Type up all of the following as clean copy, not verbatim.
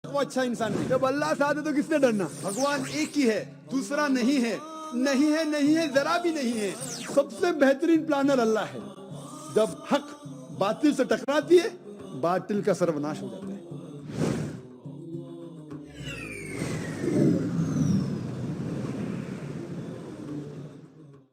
वो अच्छा इंसान नहीं। जब अल्लाह साथ है तो किससे डरना? भगवान एक ही है, दूसरा नहीं है, नहीं है, नहीं है, जरा भी नहीं है। सबसे बेहतरीन प्लानर अल्लाह है। जब हक बातिल से टकराती है, बातिल का सर्वनाश हो जाता है।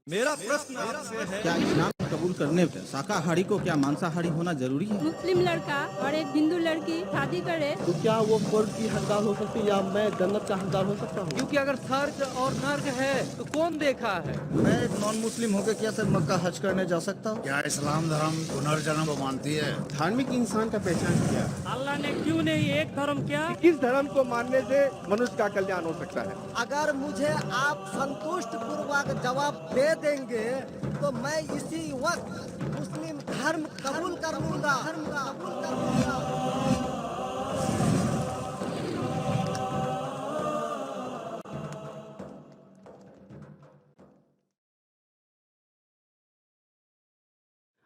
मेरा प्रश्न आपसे है, क्या इस्लाम कबूल करने पर शाकाहारी को क्या मांसाहारी होना जरूरी है? मुस्लिम लड़का और एक हिंदू लड़की शादी करे तो क्या वो स्वर्ग की हकदार हो सकती है या मैं जन्नत का हकदार हो सकता हूँ? क्योंकि अगर स्वर्ग और नर्क है तो कौन देखा है? मैं एक नॉन मुस्लिम होकर क्या सर मक्का हज करने जा सकता हूँ? क्या इस्लाम धर्म पुनर्जन्म को मानती है? धार्मिक इंसान का पहचान क्या? अल्लाह ने क्यों नहीं एक धर्म किया? किस धर्म को मानने से मनुष्य का कल्याण हो सकता है? अगर मुझे आप संतुष्ट पूर्वक जवाब दे देंगे तो मैं इसी वक्त मुस्लिम धर्म कबूल कर लूंगा।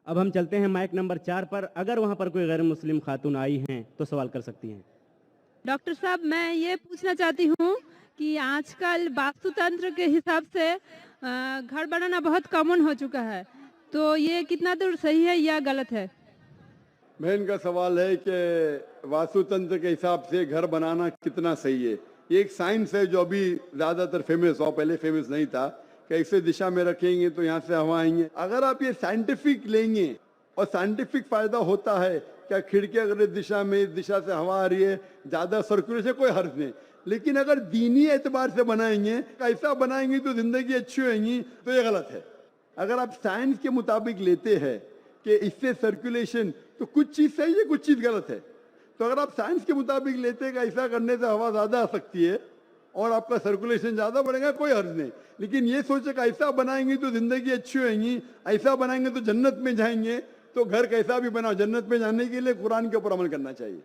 अब हम चलते हैं माइक नंबर 4 पर। अगर वहां पर कोई गैर मुस्लिम खातून आई हैं तो सवाल कर सकती हैं। डॉक्टर साहब, मैं ये पूछना चाहती हूँ कि आजकल वास्तुतंत्र के हिसाब से घर बनाना बहुत कॉमन हो चुका है, तो ये कितना दूर सही है या गलत है? बहन का सवाल है कि वास्तुतंत्र के हिसाब से घर बनाना कितना सही है। ये एक साइंस है जो अभी ज्यादातर फेमस हो, पहले फेमस नहीं था। कैसे दिशा में रखेंगे तो यहाँ से हवा आएंगे। अगर आप ये साइंटिफिक लेंगे और साइंटिफिक फायदा होता है, क्या खिड़की अगर इस दिशा में, इस दिशा से हवा आ रही है, ज्यादा सर्कुलेशन, कोई हर्ज नहीं। लेकिन अगर दीनी एतबार से बनाएंगे, ऐसा बनाएंगे तो जिंदगी अच्छी होगी, तो ये गलत है। अगर आप साइंस के मुताबिक लेते हैं कि इससे सर्कुलेशन, तो कुछ चीज सही है, कुछ चीज गलत है। तो अगर आप साइंस के मुताबिक लेते हैं कि ऐसा करने से हवा ज्यादा आ सकती है और आपका सर्कुलेशन ज्यादा बढ़ेगा, कोई हर्ज नहीं। लेकिन ये सोचे कि ऐसा बनाएंगे तो जिंदगी अच्छी होगी, ऐसा बनाएंगे तो जन्नत में जाएंगे, तो घर कैसा भी बनाओ, जन्नत में जाने के लिए कुरान के ऊपर अमल करना चाहिए।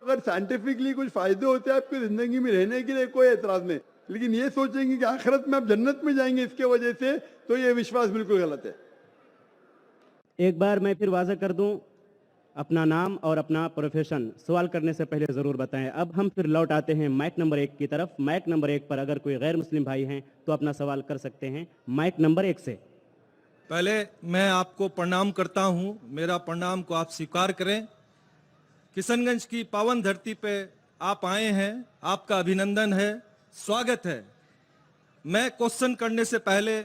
अगर साइंटिफिकली कुछ फायदे होते हैं आपकी जिंदगी में रहने के लिए, कोई एतराज नहीं। लेकिन ये सोचेंगे कि आखिरत में आप जन्नत में जाएंगे इसके वजह से, तो ये विश्वास बिल्कुल गलत है। एक बार मैं फिर वाज़ह कर दूं, अपना नाम और अपना प्रोफेशन सवाल करने से पहले ज़रूर बताएं। अब हम फिर लौट आते हैं माइक नंबर 1 की तरफ। माइक नंबर 1 पर अगर कोई गैर मुस्लिम भाई हैं तो अपना सवाल कर सकते हैं माइक नंबर 1 से। पहले मैं आपको प्रणाम करता हूं, मेरा प्रणाम को आप स्वीकार करें। किशनगंज की पावन धरती पे आप आए हैं, आपका अभिनंदन है, स्वागत है। मैं क्वेश्चन करने से पहले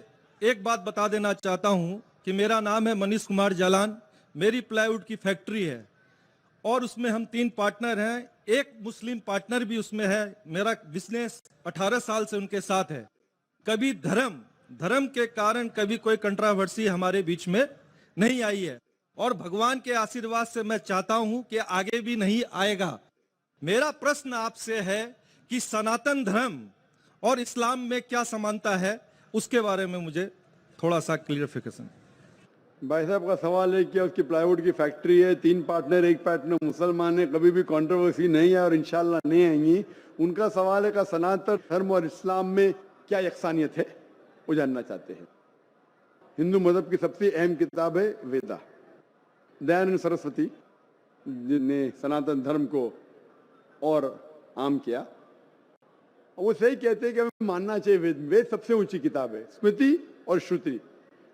एक बात बता देना चाहता हूं कि मेरा नाम है मनीष कुमार जालान, मेरी प्लाईवुड की फैक्ट्री है और उसमें हम 3 पार्टनर हैं, एक मुस्लिम पार्टनर भी उसमें है। मेरा बिजनेस 18 साल से उनके साथ है। कभी धर्म के कारण कभी कोई कंट्रोवर्सी हमारे बीच में नहीं आई है और भगवान के आशीर्वाद से मैं चाहता हूं कि आगे भी नहीं आएगा। मेरा प्रश्न आपसे है कि सनातन धर्म और इस्लाम में क्या समानता है, उसके बारे में मुझे थोड़ा सा क्लियरिफिकेशन। भाई साहब का सवाल है कि उसकी प्लाईवुड की फैक्ट्री है, 3 पार्टनर, एक पार्टनर मुसलमान है, कभी भी कंट्रोवर्सी नहीं है और इंशाल्लाह नहीं आएंगी। उनका सवाल है कि सनातन धर्म और इस्लाम में क्या यकसानियत है, वो जानना चाहते हैं। हिंदू मजहब की सबसे अहम किताब है वेदा। दयानंद सरस्वती ने सनातन धर्म को और आम किया। वो सही कहते हैं कि हमें मानना चाहिए वेद। वेद सबसे ऊंची किताब है। स्मृति और श्रुति।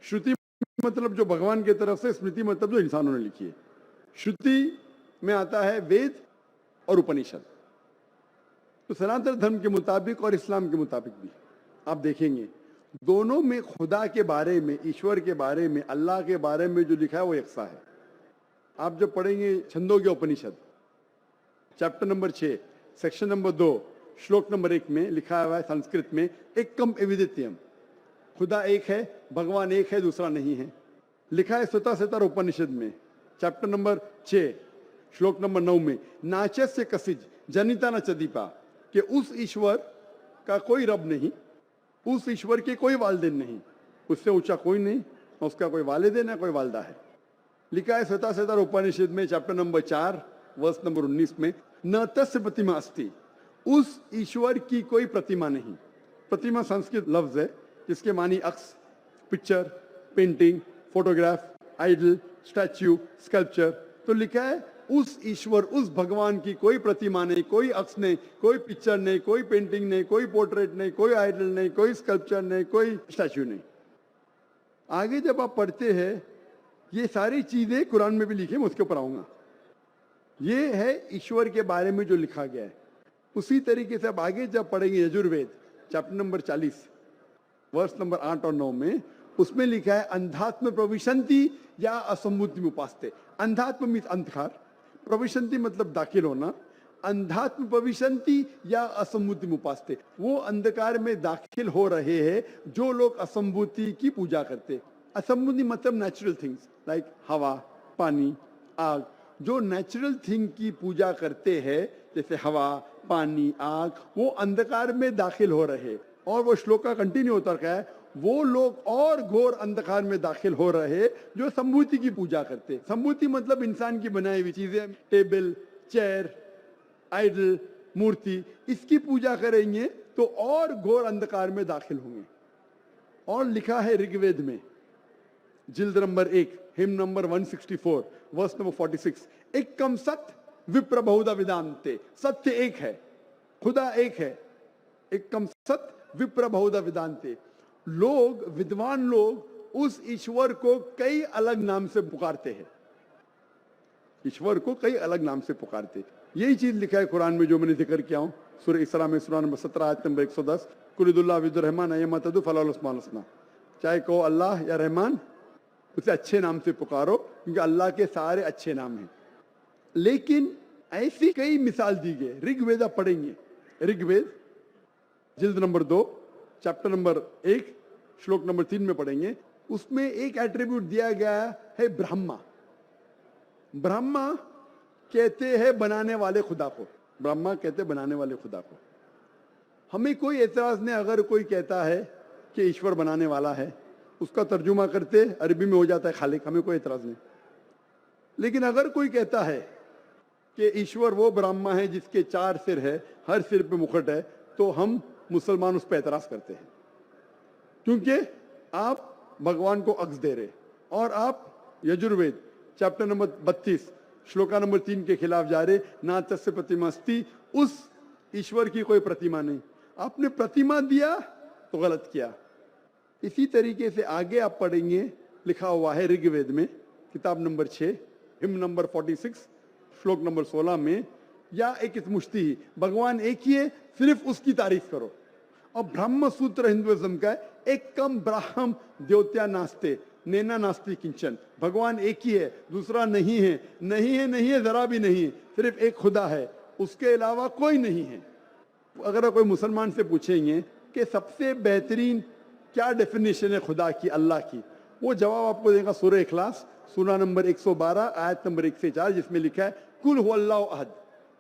श्रुति मतलब जो भगवान की तरफ से, स्मृति मतलब जो इंसानों ने लिखी है। श्रुति में आता है वेद और उपनिषद। तो सनातन धर्म के मुताबिक और इस्लाम के मुताबिक भी आप देखेंगे दोनों में खुदा के बारे में, ईश्वर के बारे में, अल्लाह के बारे में जो लिखा है वो यकसा है। आप जब पढ़ेंगे छंदोग्य उपनिषद चैप्टर नंबर 6 सेक्शन नंबर 2 श्लोक नंबर 1 में लिखा हुआ है संस्कृत में, एकम एविदित्यम, खुदा एक है, भगवान एक है, दूसरा नहीं है। लिखा है स्वतः उपनिषद में चैप्टर नंबर 6 श्लोक नंबर 9 में, नाचस्य कसिज जनिता न चदीपा, कि उस ईश्वर का कोई रब नहीं, उस ईश्वर के कोई वालिदैन नहीं, उससे ऊंचा कोई नहीं, उसका कोई वालिदैन है, कोई वालदा है। लिखा है स्वतः उपनिषद में चैप्टर नंबर 4 वर्स नंबर 19 में, न तस्य प्रतिमा अस्ति, उस ईश्वर की कोई प्रतिमा नहीं। प्रतिमा संस्कृत लफ्ज है जिसके मानी अक्स, picture, painting, photograph, idol, statue, sculpture. तो लिखा है उस ईश्वर, उस भगवान की कोई प्रतिमा नहीं, कोई अक्ष नहीं, कोई पिक्चर नहीं, कोई पेंटिंग नहीं, कोई पोर्ट्रेट नहीं, कोई आइडल नहीं, कोई स्कल्पचर नहीं, कोई स्टैच्यू नहीं। आगे जब आप पढ़ते हैं, ये सारी चीजें कुरान में भी लिखी, मैं उसके ऊपर आऊंगा। ये है ईश्वर के बारे में जो लिखा गया है। उसी तरीके से अब आगे जब पढ़ेंगे यजुर्वेद चैप्टर नंबर 40 वर्ष नंबर 8 और 9 में, उसमें लिखा है अंधात्म प्रविशंति या असम्मुति उपास्ते। अंधात्म मीन्स अंधकार, प्रविशंति मतलब दाखिल होना, अंधात्म प्रविशंति या असम्मुति उपास्ते, वो अंधकार में दाखिल हो रहे हैं जो लोग असम्भूति की पूजा करते। असम्भूति मतलब नेचुरल थिंग्स लाइक हवा, पानी, आग, जो नेचुरल थिंग की पूजा करते हैं जैसे हवा, पानी, आग, वो अंधकार में दाखिल हो रहे। और वो श्लोक का कंटिन्यू होता है, वो लोग और घोर अंधकार में दाखिल हो रहे जो संभूति की पूजा करते। संभूति मतलब इंसान की बनाई हुई चीजें, टेबल, चेयर, आइडल, मूर्ति, इसकी पूजा करेंगे तो और घोर अंधकार में दाखिल होंगे। और लिखा है ऋग्वेद में जिल्द number 1 hymn number 164 verse number 46, एकम सत्य विप्र बहुधा विदांते। सत्य एक है, खुदा एक है, एकम सत्य विप्र बहुधा विदांते। लोग, विद्वान लोग उस ईश्वर को कई अलग नाम से पुकारते हैं, ईश्वर को कई अलग नाम से पुकारते। यही चीज लिखा है कुरान में जो मैंने जिक्र किया हूं, सूरह इसरा में सूरह नंबर 17 आयत नंबर 110, कुलिदुल्लाह विदुर रहमान अयमतदु फलाल उस्मान हसना। चाहे कहो अल्लाह या रहमान, उसे अच्छे नाम से पुकारो क्योंकि अल्लाह के सारे अच्छे नाम हैं। लेकिन ऐसी कई मिसाल दी गई। ऋग्वेद आप पढ़ेंगे, ऋग्वेद जिल्द नंबर 2 चैप्टर नंबर 1 श्लोक नंबर 3 में पढ़ेंगे। उसमें एक एट्रीब्यूट दिया गया है ब्रह्मा। ब्रह्मा कहते हैं बनाने वाले खुदा को, ब्रह्मा कहते बनाने वाले खुदा को। हमें कोई एतराज नहीं अगर कोई कहता है कि ईश्वर बनाने वाला है, उसका तर्जुमा करते अरबी में हो जाता है खालिक, हमें कोई एतराज नहीं। लेकिन अगर कोई कहता है कि ईश्वर वो ब्रह्मा है जिसके 4 सिर है, हर सिर पे मुकुट है, तो हम मुसलमान उस पर एतराज करते हैं, क्योंकि आप भगवान को अक्स दे रहे। और आप Yajurveda chapter number 32 shloka number 3 के खिलाफ जा रहे, ना तस्य प्रतिमास्ति, उस ईश्वर की कोई प्रतिमा नहीं। आपने प्रतिमा दिया तो गलत किया। इसी तरीके से आगे आप पढ़ेंगे, लिखा हुआ है ऋग्वेद में किताब नंबर 6 हिम नंबर 46 श्लोक नंबर 16 में, या एक मुश्ती ही, भगवान एक ही है, सिर्फ उसकी तारीफ करो। और ब्रह्म सूत्र हिंदुइज्म का है, एक कम ब्राह्म द्योत्या नास्ते नैना नास्ति किंचन। भगवान एक ही है, दूसरा नहीं है, नहीं है, नहीं है, जरा भी नहीं है, सिर्फ एक खुदा है, उसके अलावा कोई नहीं है। अगर कोई मुसलमान से पूछेंगे कि सबसे बेहतरीन क्या डेफिनेशन है खुदा की, अल्लाह की, वो जवाब आपको देगा सूरह इखलास सूरा नंबर 112 आयत नंबर 1 से 4, जिसमें लिखा है कुल हुवल्लाहु अहद,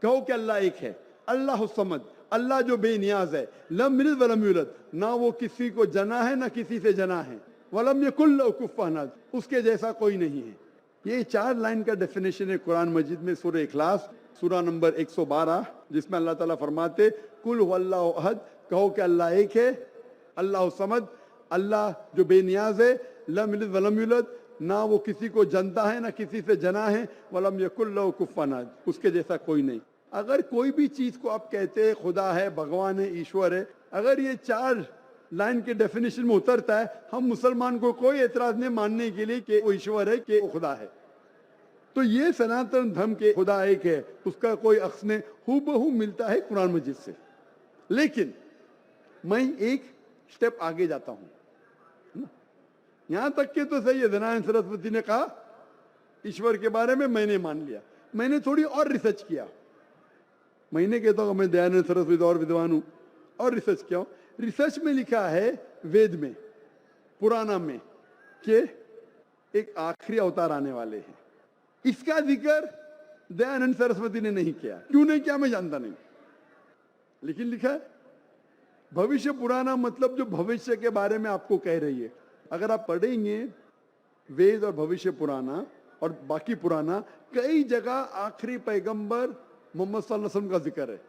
कहो कि अल्लाह एक है, अल्लाह समद, अल्लाह जो बेनियाज है, लम यलिद वलम यूलद, ना वो किसी को जना है ना किसी से जना है, वलम यकुल लहू कुफुवन अहद, उसके जैसा कोई नहीं है। ये 4 लाइन का डेफिनेशन है कुरान मजीद में सूरह इखलास सूरा नंबर 112, जिसमें अल्लाह ताला फरमाते कुल हुवल्लाहु अहद, कहो कि अल्लाह एक है, अल्लाह समद, अल्लाह जो बेनियाज है, लम यलिद वलम यूलद, ना वो किसी को जनता है ना किसी से जना है, वलम यकुल लहू कुफुवन अहद, उसके जैसा कोई नहीं। अगर कोई भी चीज को आप कहते हैं खुदा है, भगवान है, ईश्वर है, अगर ये 4 लाइन के डेफिनेशन में उतरता है, हम मुसलमान को कोई एतराज नहीं मानने के लिए कि वो ईश्वर है, कि वो खुदा है। तो ये सनातन धर्म के खुदा एक है, उसका कोई अक्स नहीं, हूबहू मिलता है कुरान मजीद से। लेकिन मैं एक स्टेप आगे जाता हूं, यहां तक के तो सही है, दयानंद सरस्वती ने कहा ईश्वर के बारे में, मैंने मान लिया। मैंने थोड़ी और रिसर्च किया, मैंने कहता हूं मैं दयानंद सरस्वती और विद्वान हूं, और रिसर्च किया। रिसर्च में लिखा है वेद में, पुराना में, कि एक आखिरी अवतार आने वाले हैं। इसका जिक्र दयानंद सरस्वती ने नहीं किया, क्यों नहीं किया मैं जानता नहीं, लेकिन लिखा है भविष्य पुराना, मतलब जो भविष्य के बारे में आपको कह रही है। अगर आप पढ़ेंगे वेद और भविष्य पुराना और बाकी पुराना, कई जगह आखिरी पैगंबर मोहम्मद सल्लल्लाहु अलैहि वसल्लम का जिक्र है।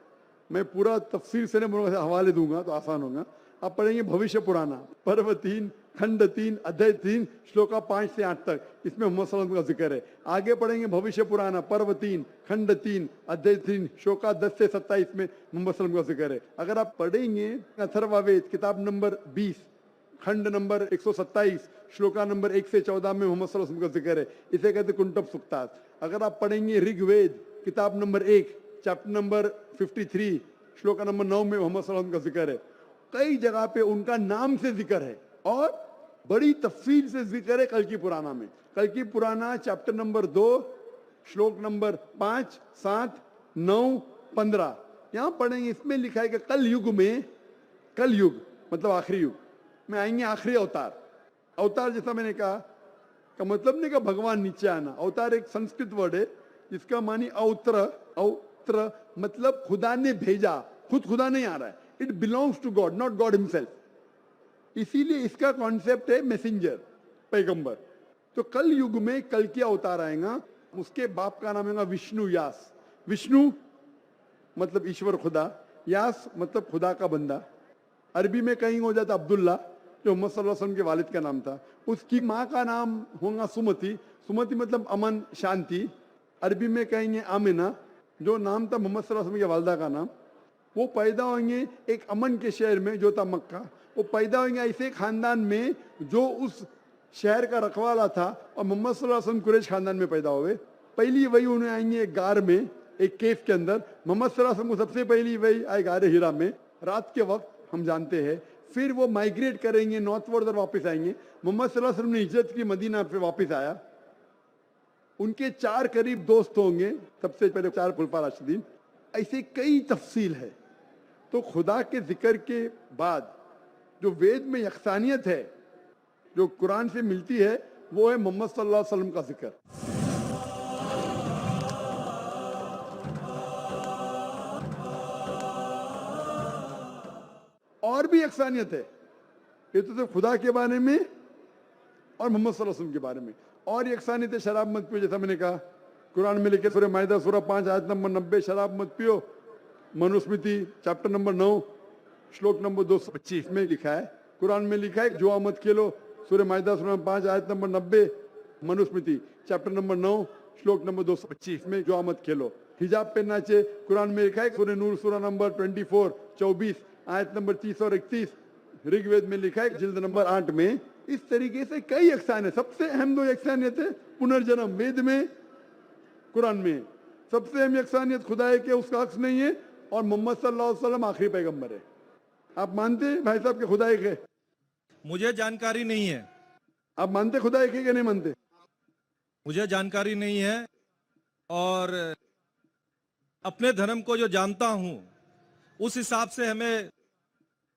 मैं पूरा तफसीर से नहीं हवाले दूंगा तो आसान होगा। आप पढ़ेंगे भविष्य पुराना पर्व 3 खंड 3 अध्याय 3 श्लोका 5 से 8 तक, इसमें मोहम्मद सल्लल्लाहु अलैहि वसल्लम का जिक्र है। आगे पढ़ेंगे भविष्य पुराण पर्व 3 खंड 3 अध्याय 3 श्लोका 10 से 27 में मोहम्मद सल्लल्लाहु अलैहि वसल्लम का जिक्र है। अगर आप पढ़ेंगे अथर्ववेद किताब नंबर 20 खंड नंबर 127 श्लोका नंबर 1 से 14 में मोहम्मद सल्लल्लाहु अलैहि वसल्लम का जिक्र है। इसे कहते कुंटब सुक्तात। अगर आप पढ़ेंगे ऋग्वेद किताब number 1 chapter number 53 shloka number 9 में मोहम्मद सल्लल्लाहु अलैहि वसल्लम का जिक्र है। कई जगह पे उनका नाम से जिक्र है और बड़ी तफसील से जिक्र है कल की पुराना में। कल की पुराना चैप्टर नंबर 2 श्लोक नंबर 5, 7, 9, 15 यहां पढ़ेंगे। इसमें लिखा है कि कल युग मतलब आखिरी युग में आएंगे आखिरी अवतार। अवतार जैसा मैंने कहा का मतलब नहीं कि भगवान नीचे आना। अवतार एक संस्कृत वर्ड है जिसका मानी अवत्र मतलब खुदा ने भेजा, खुद खुदा नहीं आ रहा है। It belongs to God, not God himself. इसीलिए इसका कॉन्सेप्ट है मैसेंजर, पैगंबर। तो कल युग में कल के अवतार आएगा। उसके बाप का नाम है विष्णु यास। विष्णु मतलब ईश्वर खुदा, यास मतलब खुदा का बंदा। अरबी में कहीं हो जाता अब्दुल्ला जो मोहम्मद सल्लल्लाहु अलैहि वसल्लम के वालिद का नाम था। उसकी माँ का नाम होगा सुमति। सुमति मतलब अमन, शांति। अरबी में कहेंगे आमिना जो नाम था मोहम्मद सल्लल्लाहु अलैहि वसल्लम के वालिदा का नाम। वो पैदा होंगे एक अमन के शहर में जो था मक्का। वो पैदा होंगे ऐसे खानदान में जो उस शहर का रखवाला था और मोहम्मद सल्लल्लाहु अलैहि वसल्लम कुरैश खानदान में पैदा हुए। पहली वही उन्हें आएंगे एक गार में, एक केव के अंदर। मोहम्मद सल्लल्लाहु अलैहि वसल्लम को सबसे पहली वही आए गार हिरा में रात के वक्त, हम जानते हैं। फिर वो माइग्रेट करेंगे नॉर्थवर्ड और वापस आएंगे। मोहम्मद सल्लल्लाहु अलैहि वसल्लम ने हिजरत की, मदीना पे वापस आया। उनके 4 करीब दोस्त होंगे, सबसे पहले 4 खुलफा राशिदीन। ऐसे कई तफसील है। तो खुदा के जिक्र के बाद जो वेद में यकसानियत है जो कुरान से मिलती है वो है मोहम्मद सल्लल्लाहु अलैहि वसल्लम का जिक्र। और भी यकसानियत है। ये तो सिर्फ खुदा के बारे में और मोहम्मद सल्लल्लाहु अलैहि वसल्लम के बारे में। और यकसानियत है शराब मत पियो, जैसा मैंने कहा कुरान में लिखे सूरह माइदा सूरह 5 आयत नंबर 90 शराब मत पियो। मनुस्मृति चैप्टर नंबर 9 श्लोक नंबर 225 में लिखा है। कुरान में लिखा है जुआ मत खेलो, सूरह माइदा सूरह 5 आयत नंबर 90। मनुस्मृति चैप्टर नंबर 9 श्लोक नंबर 225 में जुआ मत खेलो। हिजाब पहनना चाहिए, कुरान में लिखा है सूरह नूर सूरह नंबर 24 आयत नंबर 30 और 31। ऋग्वेद में लिखा है जिल्द नंबर 8 में। इस तरीके से कई यकसानियत। सबसे अहम 2 यकसानियत है पुनर्जन्म, वेद में कुरान में। सबसे अहम यकसानियत खुदा है कि उसका अक्स नहीं है और मोहम्मद सल्लल्लाहु अलैहि वसल्लम आखिरी पैगंबर है। आप मानते हैं भाई साहब के खुदा एक है? मुझे जानकारी नहीं है। आप मानते खुदा एक है कि नहीं मानते? मुझे जानकारी नहीं है और अपने धर्म को जो जानता हूं उस हिसाब से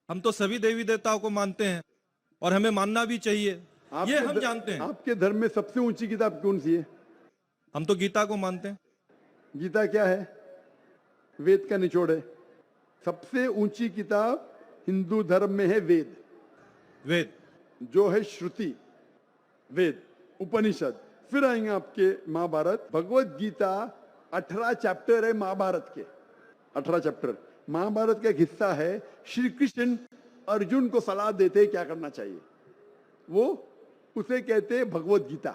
हम तो सभी देवी देवताओं को मानते हैं और हमें मानना भी चाहिए। ये हम जानते हैं। आपके धर्म में सबसे ऊंची किताब कौन सी है? हम तो गीता को मानते हैं। गीता क्या है? वेद का निचोड़ है। सबसे ऊंची किताब हिंदू धर्म में है वेद जो है श्रुति, वेद, उपनिषद। फिर आएंगे आपके महाभारत। भगवत गीता 18 चैप्टर है महाभारत के। 18 चैप्टर महाभारत का एक हिस्सा है। श्री कृष्ण अर्जुन को सलाह देते हैं क्या करना चाहिए। वो उसे कहते हैं भगवत गीता।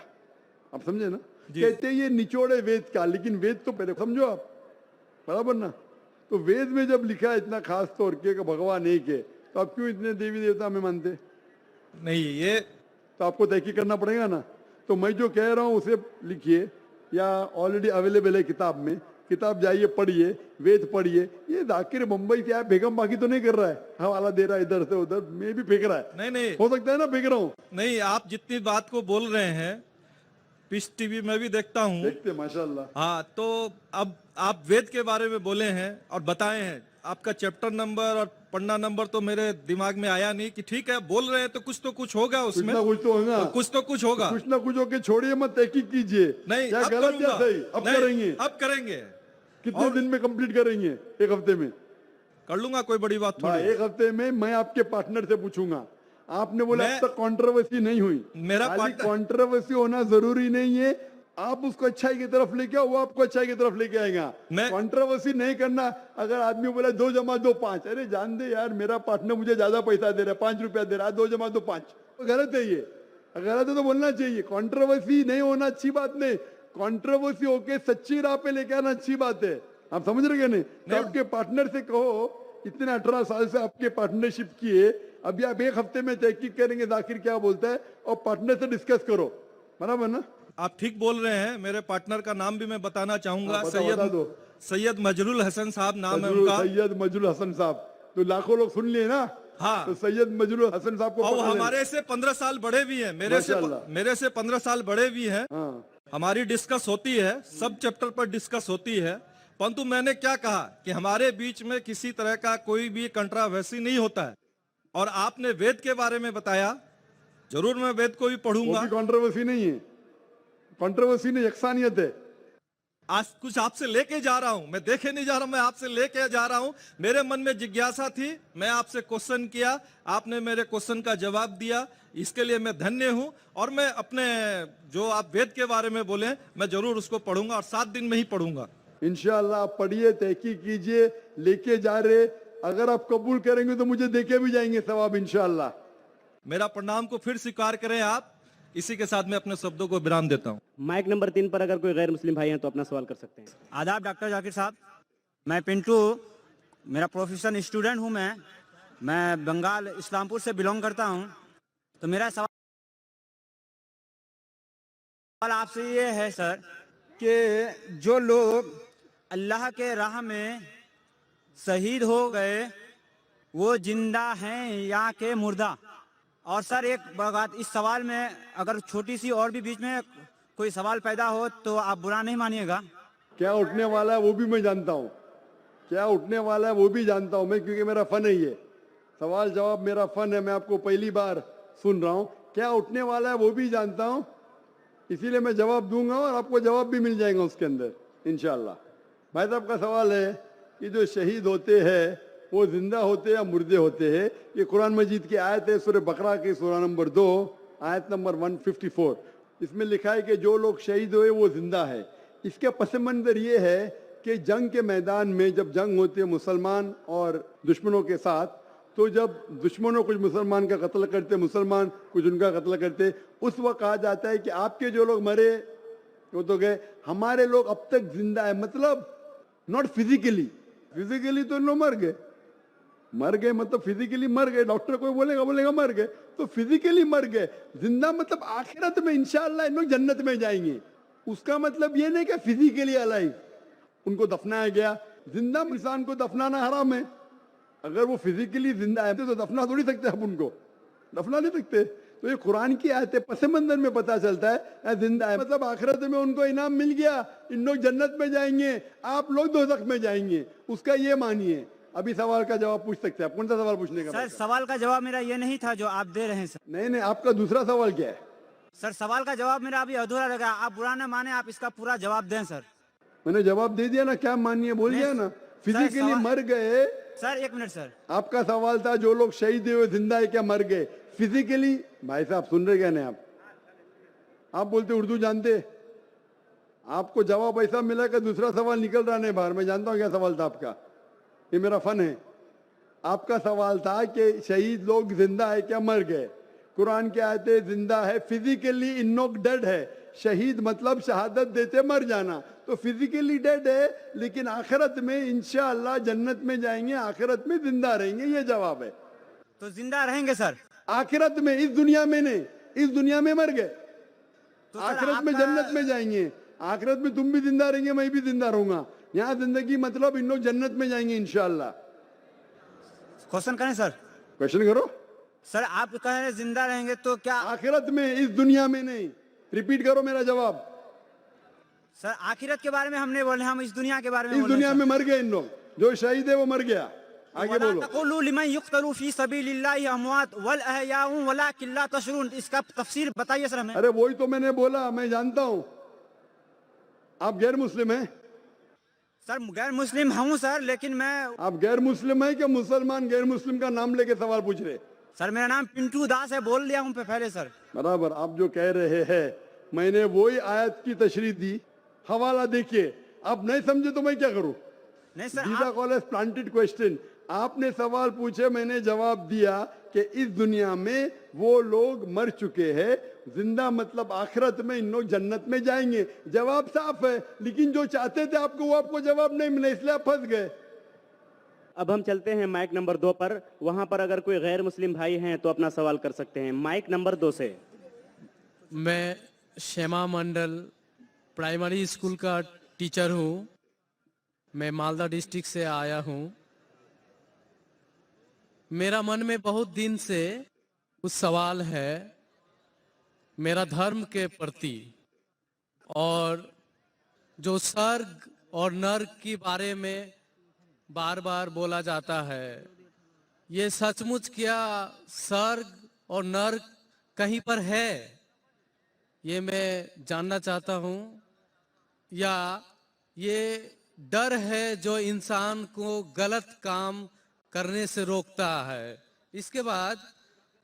आप समझे ना? कहते हैं ये निचोड़ है वेद का, लेकिन वेद तो पहले समझो आप, बराबर ना? तो वेद में जब लिखा है इतना खास तौर के भगवान एक है, तो आप क्यों इतने देवी देवता में मानते नहीं? ये तो आपको तहकीक करना पड़ेगा ना। तो मैं जो कह रहा हूं उसे लिखिए या ऑलरेडी अवेलेबल है किताब में। किताब जाइए पढ़िए, वेद पढ़िए। ये जाकिर मुंबई से आया बेगम बाकी तो नहीं कर रहा है, हवाला दे रहा है इधर से उधर, मैं भी फेंक रहा है। नहीं हो सकता है ना फेंक रहा हूँ। नहीं, आप जितनी बात को बोल रहे हैं पीस टीवी में भी देखता हूँ। देखते माशाल्लाह। हाँ, तो अब आप वेद के बारे में बोले हैं और बताए हैं। आपका चैप्टर नंबर और पन्ना नंबर तो मेरे दिमाग में आया नहीं कि ठीक है बोल रहे हैं तो कुछ होगा उसमें। कुछ तो होगा। कुछ तो कुछ होगा। कुछ ना कुछ होके छोड़िए मत, तहकीक कीजिए। नहीं, क्या अब गलत या सही? अब करेंगे। अब करेंगे। कितने दिन में कंप्लीट करेंगे? 1 हफ्ते में कर लूंगा, कोई बड़ी बात थोड़ी। 1 हफ्ते में मैं आपके पार्टनर से पूछूंगा। आपने बोला अब तक कंट्रोवर्सी नहीं हुई। मेरा कंट्रोवर्सी होना जरूरी नहीं है। आप उसको अच्छाई की तरफ लेके आओ, वो आपको अच्छाई की तरफ लेके आएगा। कंट्रोवर्सी नहीं करना। अगर आदमी बोला 2 + 2 5, अरे जान दे यार, मेरा पार्टनर मुझे ज्यादा पैसा दे रहा है, 5 रुपया दे रहा है, 2 + 2 5, तो गलत है ये, गलत है तो बोलना चाहिए। कंट्रोवर्सी नहीं होना अच्छी बात नहीं, कंट्रोवर्सी होके सच्ची राह पे लेके आना अच्छी बात है। आप समझ रहे हैं नहीं? तो आपके पार्टनर से कहो, इतने 18 साल से आपके पार्टनरशिप किए, अभी आप एक हफ्ते में तहकीक करेंगे जाकिर क्या बोलता है और पार्टनर से डिस्कस करो, बराबर ना? आप ठीक बोल रहे हैं। मेरे पार्टनर का नाम भी मैं बताना चाहूंगा। हाँ, बता दो। सैयद मजरुल हसन साहब नाम है उनका। सैयद मजरुल हसन साहब, तो लाखों लोग सुन लिए ना। हाँ। तो सैयद मजरुल हसन साहब को और वो पकड़ लेना। हमारे से 15 साल बड़े भी हैं, मेरे से 15 साल बड़े भी हैं। हाँ। हमारी डिस्कस होती है, सब चैप्टर पर डिस्कस होती है, परंतु मैंने क्या कहा कि हमारे बीच में किसी तरह का कोई भी कंट्रोवर्सी नहीं होता है। और आपने वेद के बारे में बताया, जरूर मैं वेद को भी पढ़ूंगा। कंट्रोवर्सी नहीं है, कंट्रोवर्सी नहीं, यकसानियत है। आज कुछ आपसे लेके जा रहा हूं, मैं देखे नहीं जा रहा, मैं आपसे लेके जा रहा हूं। मेरे मन में जिज्ञासा थी, मैं आपसे क्वेश्चन किया, आपने मेरे क्वेश्चन का जवाब दिया, इसके लिए मैं धन्य हूं। और मैं अपने जो आप वेद के बारे में बोले, मैं जरूर उसको पढ़ूंगा और 7 दिन में ही पढ़ूंगा। इंशाअल्लाह आप पढ़िए, तहकीक कीजिए, लेके जा रहे, अगर आप कबूल करेंगे तो मुझे देके भी जाएंगे सवाब इंशाअल्लाह। मेरा प्रणाम को फिर स्वीकार करें आप। इसी के साथ मैं अपने शब्दों को विराम देता हूं। माइक नंबर 3 पर अगर कोई गैर मुस्लिम भाई हैं तो अपना सवाल कर सकते हैं। आदाब डॉक्टर जाकिर साहब, मैं पिंटू, मेरा प्रोफेशन स्टूडेंट हूं। मैं बंगाल इस्लामपुर से बिलोंग करता हूं। तो मेरा सवाल आपसे ये है सर कि जो लोग अल्लाह के राह में शहीद हो गए वो जिंदा हैं या के मुर्दा? और सर एक बात, इस सवाल में अगर छोटी सी और भी बीच में कोई सवाल पैदा हो तो आप बुरा नहीं मानिएगा। क्या उठने वाला है वो भी मैं जानता हूँ, क्या उठने वाला है वो भी जानता हूँ मैं, क्योंकि मेरा फन है ये सवाल जवाब, मेरा फन है। मैं आपको पहली बार सुन रहा हूँ, क्या उठने वाला है वो भी जानता हूँ, इसीलिए मैं जवाब दूंगा और आपको जवाब भी मिल जाएगा उसके अंदर इंशाअल्लाह। भाई साहब का सवाल है कि जो शहीद होते हैं वो जिंदा होते हैं या मुर्दे होते हैं? ये कुरान मजीद की आयत है, सूरह बकरा की सूरह नंबर 2 आयत नंबर 154। इसमें लिखा है कि जो लोग शहीद हुए वो जिंदा है। इसके पस मंजर ये है कि जंग के मैदान में जब जंग होती है मुसलमान और दुश्मनों के साथ, तो जब दुश्मनों कुछ मुसलमान का कत्ल करते, मुसलमान कुछ उनका कत्ल करते, उस वक्त कहा जाता है कि आपके जो लोग मरे वो तो गए, हमारे लोग अब तक जिंदा है। मतलब नॉट फिजिकली, फिजिकली तो लोग मर गए, मर गए मतलब फिजिकली मर गए, डॉक्टर कोई बोलेगा मर गए, तो फिजिकली मर गए। जिंदा मतलब आखिरत में इंशाअल्लाह इन लोग जन्नत में जाएंगे। उसका मतलब ये नहीं कि फिजिकली अलाइव उनको दफनाया गया। जिंदा इंसान को दफनाना हराम है। अगर वो फिजिकली जिंदा है तो दफना थोड़ी सकते आप उनको, दफना नहीं सकते। तो ये कुरान की आयत है, पस मंजर में पता चलता है जिंदा है मतलब आखिरत में उनको इनाम मिल गया, इन लोग जन्नत में जाएंगे, आप लोग दोज़ख में जाएंगे, उसका ये मानिए। अभी सवाल का जवाब पूछ सकते हैं आप। कौन सा सवाल पूछने का? सर सवाल का जवाब मेरा ये नहीं था जो आप दे रहे हैं सर। नहीं, आपका दूसरा सवाल क्या है? सर सवाल का जवाब मेरा अभी अधूरा लगा, आप बुरा न माने, आप इसका पूरा जवाब दें सर। मैंने जवाब दे दिया ना, क्या मानिए बोल दिया ना। फिजिकली मर गए सर, एक मिनट सर, आपका सवाल था जो लोग शहीद हुए जिंदा है क्या मर गए? फिजिकली भाई साहब सुन रहे क्या नहीं आप बोलते उर्दू जानते, आपको जवाब ऐसा मिला कि दूसरा सवाल निकल रहा नहीं बाहर। मैं जानता हूँ क्या सवाल था आपका, ये मेरा फन है। आपका सवाल था कि शहीद लोग जिंदा है क्या मर गए? कुरान की आयतें जिंदा है, फिजिकली इन लोग डेड है। शहीद मतलब शहादत देते मर जाना, तो फिजिकली डेड है लेकिन आखिरत में इंशाअल्लाह जन्नत में जाएंगे, आखिरत में जिंदा रहेंगे, ये जवाब है। तो जिंदा रहेंगे सर आखिरत में, इस दुनिया में नहीं, इस दुनिया में मर गए तो आखिरत में जन्नत में जाएंगे। आखिरत में तुम भी जिंदा रहेंगे, मैं भी जिंदा रहूंगा। यहाँ जिंदगी मतलब इन लोग जन्नत में जाएंगे इंशाअल्लाह। क्वेश्चन करें सर? क्वेश्चन करो सर। आप कह रहे हैं जिंदा रहेंगे तो क्या आखिरत में, इस दुनिया में नहीं? रिपीट करो मेरा जवाब। सर आखिरत के बारे में हम नहीं बोल रहे, हम इस दुनिया के बारे में इस दुनिया में मर गए इन लोग, जो शहीद है वो मर गया। आगे बोलो। तक़ूलू लिमन युक़्तलू फी सबीलिल्लाहि अमवात वल अहयाउ वलाकिन ला तशऊरून, इसका तफसीर बताइए सर हमें। अरे वही तो मैंने बोला, मैं जानता हूँ आप गैर मुस्लिम हैं। सर गैर मुस्लिम हूँ सर, लेकिन मैं आप गैर मुस्लिम है क्या मुसलमान? गैर मुस्लिम का नाम लेके सवाल पूछ रहे। सर मेरा नाम पिंटू दास है, बोल दिया हूँ पहले सर। बराबर, आप जो कह रहे हैं मैंने वही आयत की तशरीह दी, हवाला देखिए। आप नहीं समझे तो मैं क्या करूं? नहीं सर, दीदा कॉल एज प्लांटेड क्वेश्चन। आपने सवाल पूछे, मैंने जवाब दिया कि इस दुनिया में वो लोग मर चुके हैं, जिंदा मतलब आखिरत में इन लोग जन्नत में जाएंगे। जवाब साफ है, लेकिन जो चाहते थे आपको वो आपको जवाब नहीं मिला, इसलिए आप फंस गए। अब हम चलते हैं माइक नंबर 2 पर। वहां पर अगर कोई गैर मुस्लिम भाई हैं तो अपना सवाल कर सकते हैं। माइक नंबर 2 से। मैं श्यामा मंडल प्राइमरी स्कूल का टीचर हूँ। मैं मालदा डिस्ट्रिक्ट से आया हूँ। मेरा मन में बहुत दिन से कुछ सवाल है मेरा धर्म के प्रति, और जो स्वर्ग और नर्क के बारे में बार बार बोला जाता है, ये सचमुच क्या स्वर्ग और नर्क कहीं पर है, ये मैं जानना चाहता हूँ, या ये डर है जो इंसान को गलत काम करने से रोकता है। इसके बाद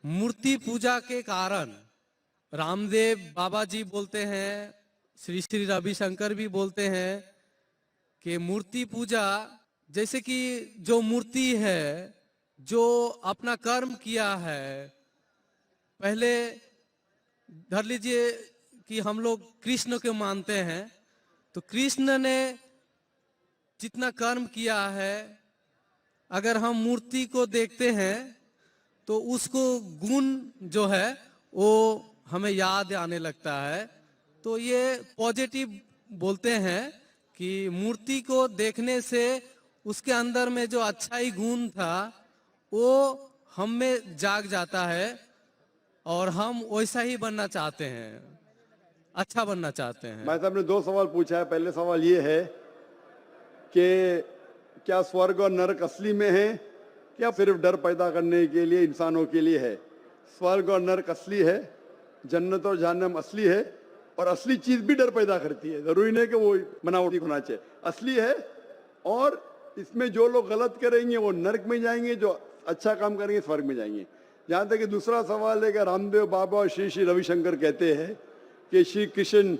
मूर्ति पूजा के कारण रामदेव बाबा जी बोलते हैं, श्री श्री रविशंकर भी बोलते हैं कि मूर्ति पूजा, जैसे कि जो मूर्ति है जो अपना कर्म किया है, पहले धर लीजिए कि हम लोग कृष्ण को मानते हैं, तो कृष्ण ने जितना कर्म किया है, अगर हम मूर्ति को देखते हैं तो उसको गुण जो है वो हमें याद आने लगता है। तो ये पॉजिटिव बोलते हैं कि मूर्ति को देखने से उसके अंदर में जो अच्छाई गुण था वो हम में जाग जाता है और हम वैसा ही बनना चाहते हैं, अच्छा बनना चाहते हैं। भाई साहब ने 2 सवाल पूछा है। पहले सवाल ये है कि क्या स्वर्ग और नरक असली में है या सिर्फ डर पैदा करने के लिए इंसानों के लिए है? स्वर्ग और नरक असली है, जन्नत और जहन्नम असली है, और असली चीज भी डर पैदा करती है। जरूरी नहीं कि वो बनावटी होना चाहिए, असली है। और इसमें जो लोग गलत करेंगे वो नरक में जाएंगे, जो अच्छा काम करेंगे स्वर्ग में जाएंगे। जहां तक कि दूसरा सवाल है कि रामदेव बाबा और श्री श्री रविशंकर कहते हैं कि श्री कृष्ण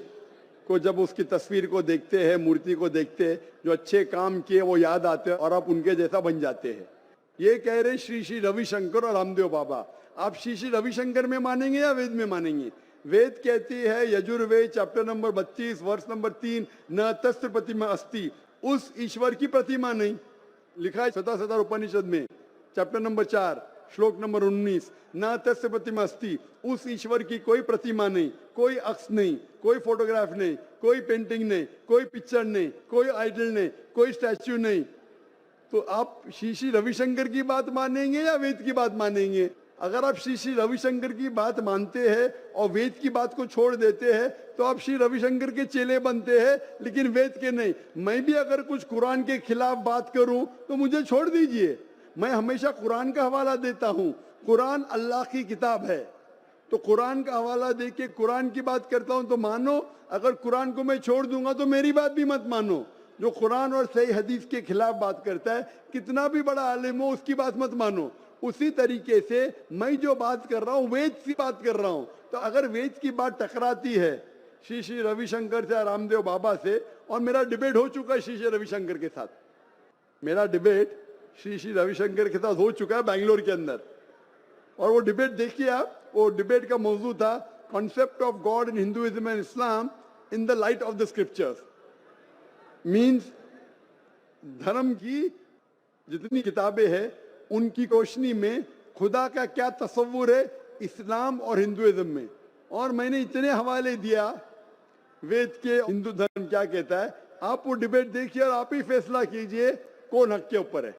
को जब उसकी तस्वीर को देखते हैं, मूर्ति को देखते हैं, जो अच्छे काम किए वो याद आते हैं और आप उनके जैसा बन जाते हैं। ये कह रहे श्री श्री रविशंकर और रामदेव बाबा। आप श्री श्री रविशंकर में मानेंगे या वेद में मानेंगे? वेद कहती है, यजुर्वेद चैप्टर नंबर 32 वर्ष नंबर 3, न तस्य प्रतिमा अस्ति, उस ईश्वर की प्रतिमा नहीं। लिखा है शतसहस्र उपनिषद में चैप्टर नंबर 4 श्लोक नंबर 19, न तस्य प्रतिमा अस्ति, उस ईश्वर की कोई प्रतिमा नहीं, कोई अक्ष नहीं, कोई फोटोग्राफ नहीं, कोई पेंटिंग नहीं, कोई पिक्चर नहीं, कोई आइडल नहीं, कोई स्टैच्यू नहीं। तो आप श्री श्री रविशंकर की बात मानेंगे या वेद की बात मानेंगे? अगर आप श्री श्री रविशंकर की बात मानते हैं और वेद की बात को छोड़ देते हैं तो आप श्री रविशंकर के चेले बनते हैं, लेकिन वेद के नहीं। मैं भी अगर कुछ कुरान के खिलाफ बात करूं तो मुझे छोड़ दीजिए। मैं हमेशा कुरान का हवाला देता हूं। कुरान अल्लाह की किताब है, तो कुरान का हवाला दे के कुरान की बात करता हूं तो मानो। अगर कुरान को मैं छोड़ दूंगा तो मेरी बात भी मत मानो। जो कुरान और सही हदीस के खिलाफ बात करता है, कितना भी बड़ा आलिम हो, उसकी बात मत मानो। उसी तरीके से मैं जो बात कर रहा हूं वेद की बात कर रहा हूं। तो अगर वेद की बात टकराती है श्री श्री रविशंकर से, रामदेव बाबा से, और मेरा डिबेट हो चुका है श्री श्री रविशंकर के साथ, मेरा डिबेट श्री श्री रविशंकर के साथ हो चुका है बेंगलोर के अंदर। और वो डिबेट देखिए आप, वो डिबेट का मौजू था concept of God in Hinduism and Islam in the light of the scriptures. Means धर्म की जितनी किताबें हैं उनकी रोशनी में खुदा का क्या तस्वुर है इस्लाम और हिंदुइज्म में। और मैंने इतने हवाले दिया वेद के, हिंदू धर्म क्या कहता है। आप वो डिबेट देखिए और आप ही फैसला कीजिए कौन हक के ऊपर है।